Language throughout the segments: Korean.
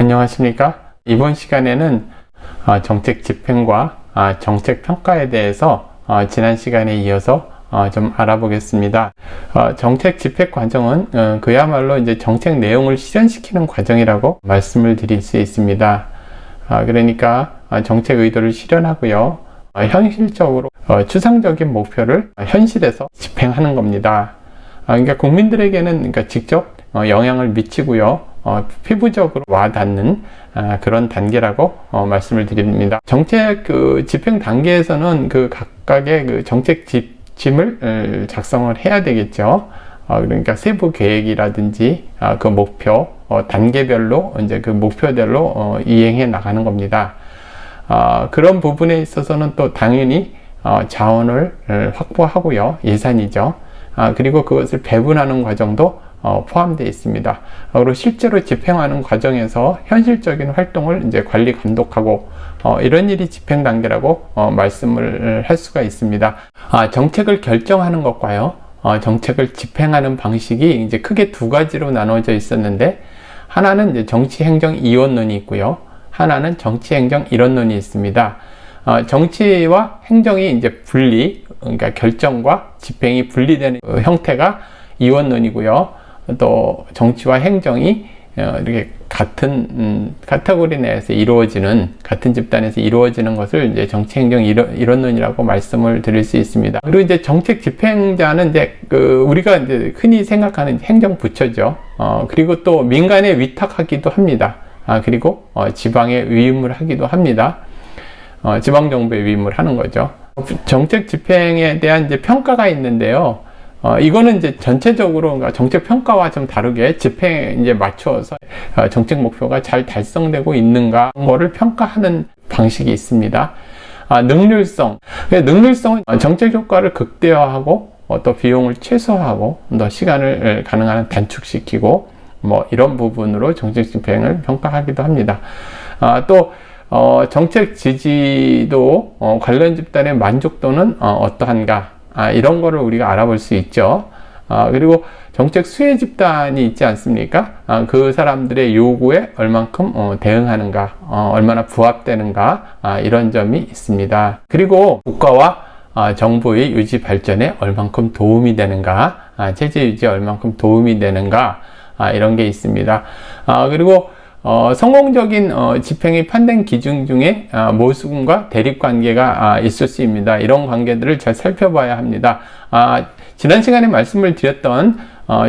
안녕하십니까? 이번 시간에는 정책 집행과 정책 평가에 대해서 지난 시간에 이어서 좀 알아보겠습니다. 정책 집행 과정은 그야말로 이제 정책 내용을 실현시키는 과정이라고 말씀을 드릴 수 있습니다. 그러니까 정책 의도를 실현하고요. 현실적으로 추상적인 목표를 현실에서 집행하는 겁니다. 그러니까 국민들에게는 그러니까 직접 영향을 미치고요. 피부적으로 와닿는 그런 단계라고 말씀을 드립니다. 정책 집행 단계에서는 그 각각의 그 정책 지침을 작성을 해야 되겠죠. 그러니까 세부 계획이라든지 그 목표 단계별로 이제 그 목표대로 이행해 나가는 겁니다. 그런 부분에 있어서는 또 당연히 자원을 확보하고요. 예산이죠. 그리고 그것을 배분하는 과정도 포함되어 있습니다. 그리고 실제로 집행하는 과정에서 현실적인 활동을 이제 관리 감독하고 이런 일이 집행 단계라고 말씀을 할 수가 있습니다. 정책을 결정하는 것과요, 정책을 집행하는 방식이 이제 크게 두 가지로 나눠져 있었는데, 하나는 이제 정치행정 이원론이 있고요, 하나는 정치행정 이론론이 있습니다. 정치와 행정이 이제 분리, 그러니까 결정과 집행이 분리되는 형태가 이원론이고요. 또 정치와 행정이 이렇게 같은 카테고리 내에서 이루어지는, 같은 집단에서 이루어지는 것을 이제 정치행정 이론론이라고 말씀을 드릴 수 있습니다. 그리고 이제 정책 집행자는 이제 우리가 이제 흔히 생각하는 행정부처죠. 그리고 또 민간에 위탁하기도 합니다. 그리고 지방에 위임을 하기도 합니다. 지방정부에 위임을 하는 거죠. 정책 집행에 대한 이제 평가가 있는데요. 이거는 이제 전체적으로 그러니까 정책 평가와 좀 다르게 집행에 이제 맞춰서 정책 목표가 잘 달성되고 있는가 거를 평가하는 방식이 있습니다. 능률성은 정책 효과를 극대화하고 또 비용을 최소화하고 또 시간을 가능한 한 단축시키고 이런 부분으로 정책 집행을 평가하기도 합니다. 또 정책 지지도 관련 집단의 만족도는 어떠한가, 이런 거를 우리가 알아볼 수 있죠. 그리고 정책 수혜 집단이 있지 않습니까? 그 사람들의 요구에 얼만큼 대응하는가, 얼마나 부합되는가, 이런 점이 있습니다. 그리고 국가와 정부의 유지 발전에 얼만큼 도움이 되는가, 체제 유지에 얼만큼 도움이 되는가, 이런 게 있습니다. 그리고 성공적인 집행의 판단 기준 중에 모순과 대립관계가 있을 수 있습니다. 이런 관계들을 잘 살펴봐야 합니다. 지난 시간에 말씀을 드렸던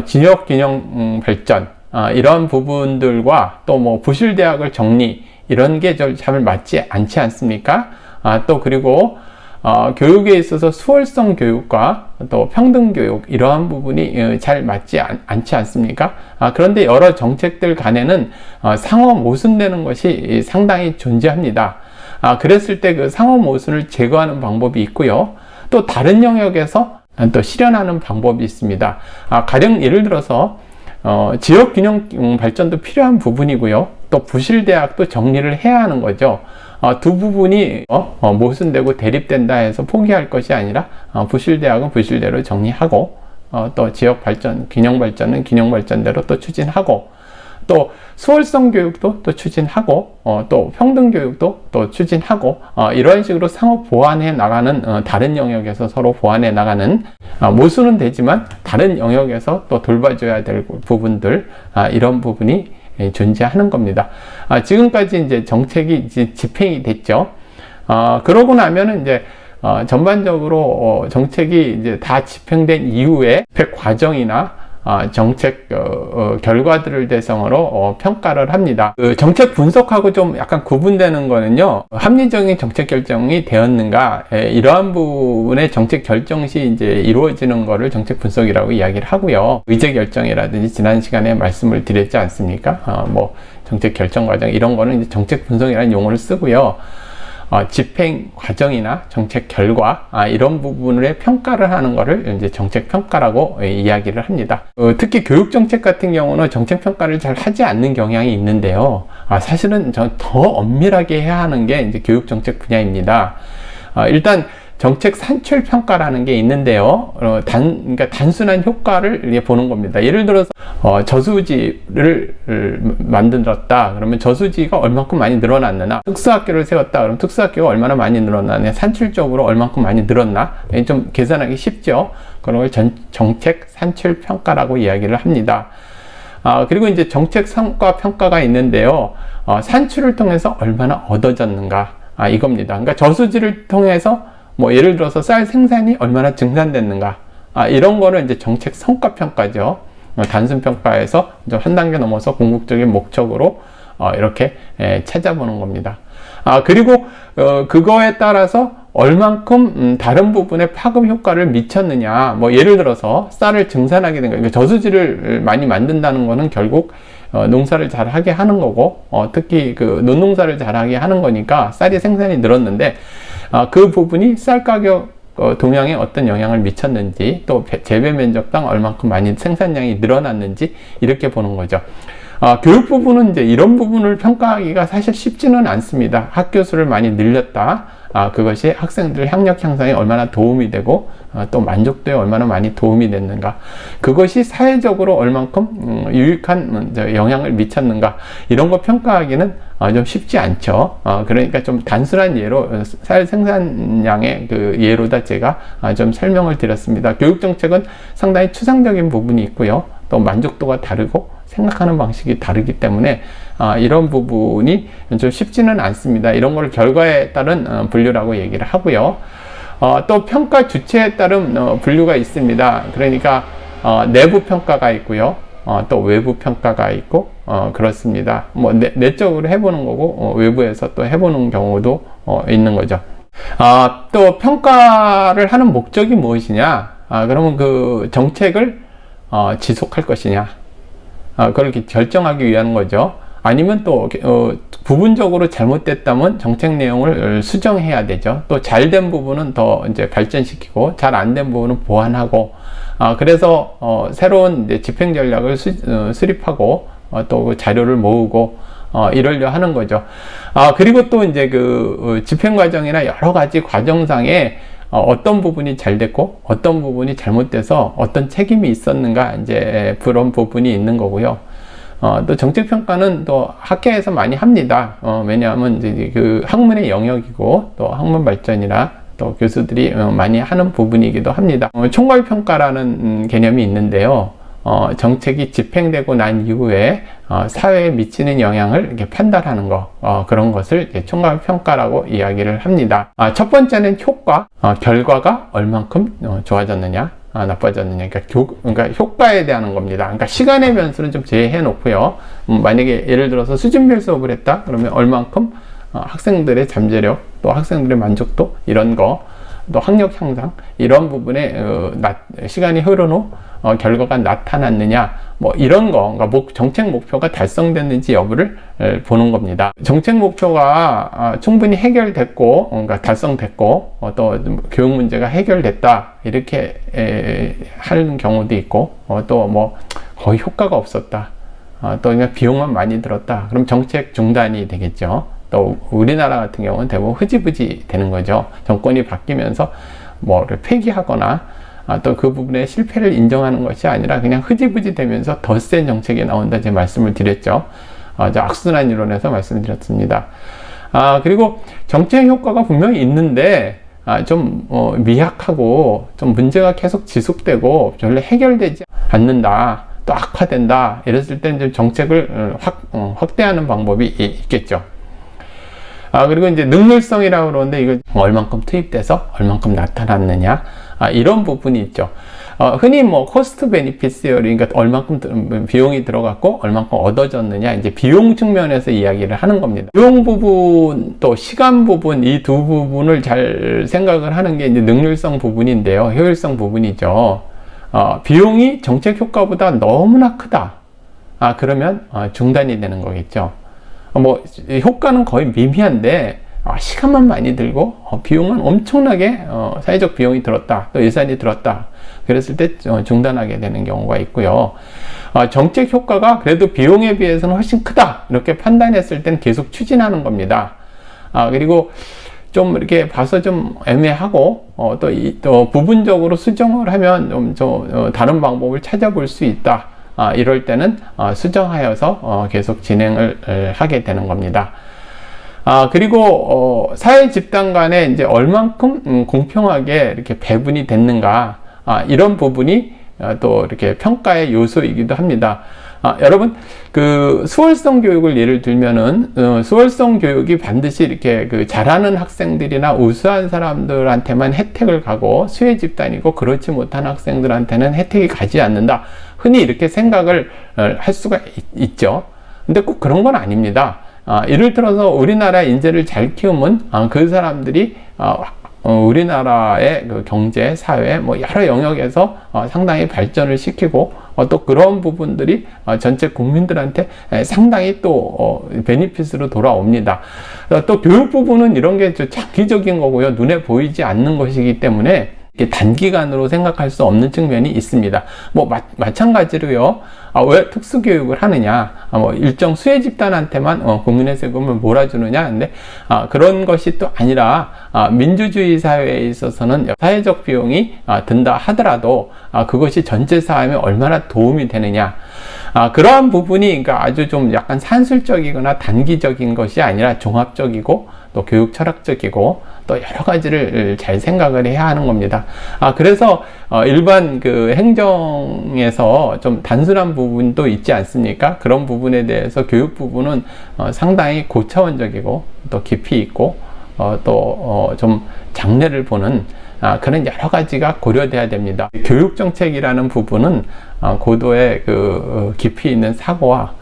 진역균형 발전, 이런 부분들과 또 부실대학을 정리, 이런 게 잘 맞지 않지 않습니까? 또 그리고 교육에 있어서 수월성 교육과 또 평등 교육, 이러한 부분이 잘 맞지 않지 않습니까? 그런데 여러 정책들 간에는 상호 모순되는 것이 상당히 존재합니다. 그랬을 때 그 상호 모순을 제거하는 방법이 있고요. 또 다른 영역에서 또 실현하는 방법이 있습니다. 가령 예를 들어서 지역균형 발전도 필요한 부분이고요. 또 부실대학도 정리를 해야 하는 거죠. 두 부분이 모순되고 대립된다 해서 포기할 것이 아니라 부실대학은 부실대로 정리하고 또 지역발전, 균형발전은 균형발전대로 또 추진하고 또 수월성 교육도 또 추진하고 또 평등교육도 또 추진하고 이런 식으로 상호 보완해 나가는, 다른 영역에서 서로 보완해 나가는, 모순은 되지만 다른 영역에서 또 돌봐줘야 될 부분들, 이런 부분이 존재하는 겁니다. 지금까지 이제 정책이 이제 집행이 됐죠. 그러고 나면은 이제 전반적으로 정책이 이제 다 집행된 이후에 집행 과정이나 정책 결과들을 대상으로 평가를 합니다. 정책 분석하고 좀 약간 구분되는 거는요, 합리적인 정책 결정이 되었는가, 이러한 부분의 정책 결정 시 이제 이루어지는 거를 정책 분석이라고 이야기를 하고요. 의제 결정이라든지 지난 시간에 말씀을 드렸지 않습니까? 정책 결정 과정, 이런 거는 이제 정책 분석이라는 용어를 쓰고요. 집행 과정이나 정책 결과, 이런 부분의 평가를 하는 것을 이제 정책 평가라고 이야기를 합니다. 특히 교육 정책 같은 경우는 정책 평가를 잘 하지 않는 경향이 있는데요. 사실은 더 엄밀하게 해야 하는 게 이제 교육 정책 분야입니다. 일단 정책 산출 평가라는 게 있는데요. 그러니까 단순한 효과를 보는 겁니다. 예를 들어서 저수지를 만들었다. 그러면 저수지가 얼만큼 많이 늘어났느냐. 특수학교를 세웠다. 그럼 특수학교가 얼마나 많이 늘어나냐. 산출적으로 얼만큼 많이 늘었나. 좀 계산하기 쉽죠. 그런 걸 정책 산출 평가라고 이야기를 합니다. 그리고 이제 정책 성과 평가가 있는데요. 산출을 통해서 얼마나 얻어졌는가. 이겁니다. 그러니까 저수지를 통해서 뭐 예를 들어서 쌀 생산이 얼마나 증산됐는가. 이런 거를 이제 정책 성과 평가죠. 단순 평가에서 좀 한 단계 넘어서 궁극적인 목적으로 이렇게 찾아보는 겁니다. 그리고 그거에 따라서 얼만큼 다른 부분에 파급 효과를 미쳤느냐. 뭐 예를 들어서 쌀을 증산하게 된 거. 그러니까 저수지를 많이 만든다는 거는 결국 농사를 잘 하게 하는 거고, 특히 그 논농사를 잘하게 하는 거니까 쌀이 생산이 늘었는데, 그 부분이 쌀 가격 동향에 어떤 영향을 미쳤는지, 또 재배 면적당 얼만큼 많이 생산량이 늘어났는지 이렇게 보는 거죠. 교육 부분은 이제 이런 부분을 평가하기가 사실 쉽지는 않습니다. 학교 수를 많이 늘렸다. 그것이 학생들 학력 향상에 얼마나 도움이 되고 또 만족도에 얼마나 많이 도움이 됐는가, 그것이 사회적으로 얼만큼 유익한 영향을 미쳤는가, 이런 거 평가하기는 좀 쉽지 않죠. 그러니까 좀 단순한 예로 쌀 생산량의 그 예로다 제가 좀 설명을 드렸습니다. 교육정책은 상당히 추상적인 부분이 있고요, 또 만족도가 다르고 생각하는 방식이 다르기 때문에 이런 부분이 좀 쉽지는 않습니다. 이런 걸 결과에 따른 분류라고 얘기를 하고요. 또 평가 주체에 따른 분류가 있습니다. 그러니까 내부 평가가 있고요, 또 외부 평가가 있고 그렇습니다. 뭐 내적으로 해보는 거고 외부에서 또 해보는 경우도 있는 거죠. 또 평가를 하는 목적이 무엇이냐? 그러면 그 정책을 지속할 것이냐, 그걸 결정하기 위한 거죠. 아니면 또 부분적으로 잘못됐다면 정책 내용을 수정해야 되죠. 또 잘된 부분은 더 이제 발전시키고 잘 안 된 부분은 보완하고, 그래서 새로운 이제 집행 전략을 수립하고 또 그 자료를 모으고 이러려 하는 거죠. 그리고 또 이제 그 집행 과정이나 여러 가지 과정상에 어떤 부분이 잘 됐고 어떤 부분이 잘못돼서 어떤 책임이 있었는가, 이제 그런 부분이 있는 거고요. 또 정책평가는 또 학계에서 많이 합니다. 왜냐하면 이제 그 학문의 영역이고 또 학문 발전이나 또 교수들이 많이 하는 부분이기도 합니다. 총괄평가라는 개념이 있는데요. 정책이 집행되고 난 이후에 사회에 미치는 영향을 이렇게 판단하는 거, 그런 것을 총괄평가라고 이야기를 합니다. 첫 번째는 효과, 결과가 얼만큼 좋아졌느냐, 나빠졌느냐. 그러니까 효과에 대한 겁니다. 그러니까 시간의 변수는 좀 제외해 놓고요. 만약에 예를 들어서 수준별 수업을 했다 그러면 얼만큼 학생들의 잠재력, 또 학생들의 만족도, 이런 거, 또 학력 향상, 이런 부분에 시간이 흐른 후 결과가 나타났느냐, 뭐 이런 거, 그러니까 정책 목표가 달성됐는지 여부를 보는 겁니다. 정책 목표가 충분히 해결됐고, 그러니까 달성됐고, 또 교육 문제가 해결됐다, 이렇게 하는 경우도 있고, 또 뭐 거의 효과가 없었다, 또 그냥 비용만 많이 들었다, 그럼 정책 중단이 되겠죠. 또 우리나라 같은 경우는 대부분 흐지부지 되는 거죠. 정권이 바뀌면서 뭐를 폐기하거나 또 그 부분의 실패를 인정하는 것이 아니라 그냥 흐지부지 되면서 더 센 정책이 나온다, 제 말씀을 드렸죠. 악순환 이론에서 말씀드렸습니다. 그리고 정책 효과가 분명히 있는데 좀 미약하고 좀 문제가 계속 지속되고 별로 해결되지 않는다, 또 악화된다, 이랬을 때는 좀 정책을 확대하는 방법이 있겠죠. 그리고 이제 능률성이라고 그러는데, 이거 얼만큼 투입돼서 얼만큼 나타났느냐, 이런 부분이 있죠. 흔히 뭐 코스트 베니핏 시어리, 그러니까 얼만큼 비용이 들어갔고 얼만큼 얻어졌느냐, 이제 비용 측면에서 이야기를 하는 겁니다. 비용 부분 또 시간 부분, 이 두 부분을 잘 생각을 하는 게 이제 능률성 부분인데요, 효율성 부분이죠. 비용이 정책 효과보다 너무나 크다, 그러면 중단이 되는 거겠죠. 뭐 효과는 거의 미미한데 시간만 많이 들고 비용은 엄청나게 사회적 비용이 들었다, 또 예산이 들었다, 그랬을 때 중단하게 되는 경우가 있고요. 정책 효과가 그래도 비용에 비해서는 훨씬 크다, 이렇게 판단했을 때는 계속 추진하는 겁니다. 그리고 좀 이렇게 봐서 좀 애매하고 또 부분적으로 수정을 하면 좀 다른 방법을 찾아볼 수 있다. 이럴 때는 수정하여서 계속 진행을 하게 되는 겁니다. 그리고 사회 집단 간에 이제 얼만큼 공평하게 이렇게 배분이 됐는가, 이런 부분이 또 이렇게 평가의 요소이기도 합니다. 여러분, 그 수월성 교육을 예를 들면은 수월성 교육이 반드시 이렇게 그 잘하는 학생들이나 우수한 사람들한테만 혜택을 가고 수혜 집단이고 그렇지 못한 학생들한테는 혜택이 가지 않는다. 흔히 이렇게 생각을 할 수가 있죠. 근데 꼭 그런 건 아닙니다. 예를 들어서 우리나라 인재를 잘 키우면 그 사람들이 우리나라의 그 경제, 사회, 뭐 여러 영역에서 상당히 발전을 시키고 또 그런 부분들이 전체 국민들한테 상당히 또 베니핏으로 돌아옵니다. 또 교육 부분은 이런 게 장기적인 거고요. 눈에 보이지 않는 것이기 때문에 단기간으로 생각할 수 없는 측면이 있습니다. 뭐 마찬가지로요. 왜 특수교육을 하느냐? 뭐 일정 수혜 집단한테만 국민의 세금을 몰아주느냐? 근데 그런 것이 또 아니라 민주주의 사회에 있어서는 사회적 비용이 든다 하더라도 그것이 전체 사회에 얼마나 도움이 되느냐? 그러한 부분이 그러니까 아주 좀 약간 산술적이거나 단기적인 것이 아니라 종합적이고 또 교육 철학적이고 또 여러 가지를 잘 생각을 해야 하는 겁니다. 그래서 일반 그 행정에서 좀 단순한 부분도 있지 않습니까? 그런 부분에 대해서 교육 부분은 상당히 고차원적이고 또 깊이 있고 또 좀 장래를 보는 그런 여러 가지가 고려돼야 됩니다. 교육 정책이라는 부분은 고도의 그 깊이 있는 사고와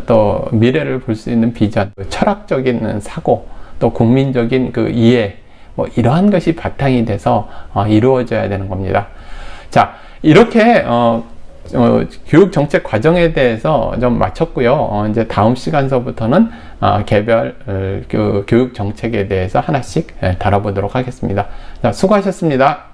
또 미래를 볼 수 있는 비전, 철학적인 사고, 또 국민적인 그 이해, 뭐 이러한 것이 바탕이 돼서 이루어져야 되는 겁니다. 자, 이렇게 교육 정책 과정에 대해서 좀 마쳤고요. 이제 다음 시간서부터는 개별 교육 정책에 대해서 하나씩 다뤄보도록 하겠습니다. 자, 수고하셨습니다.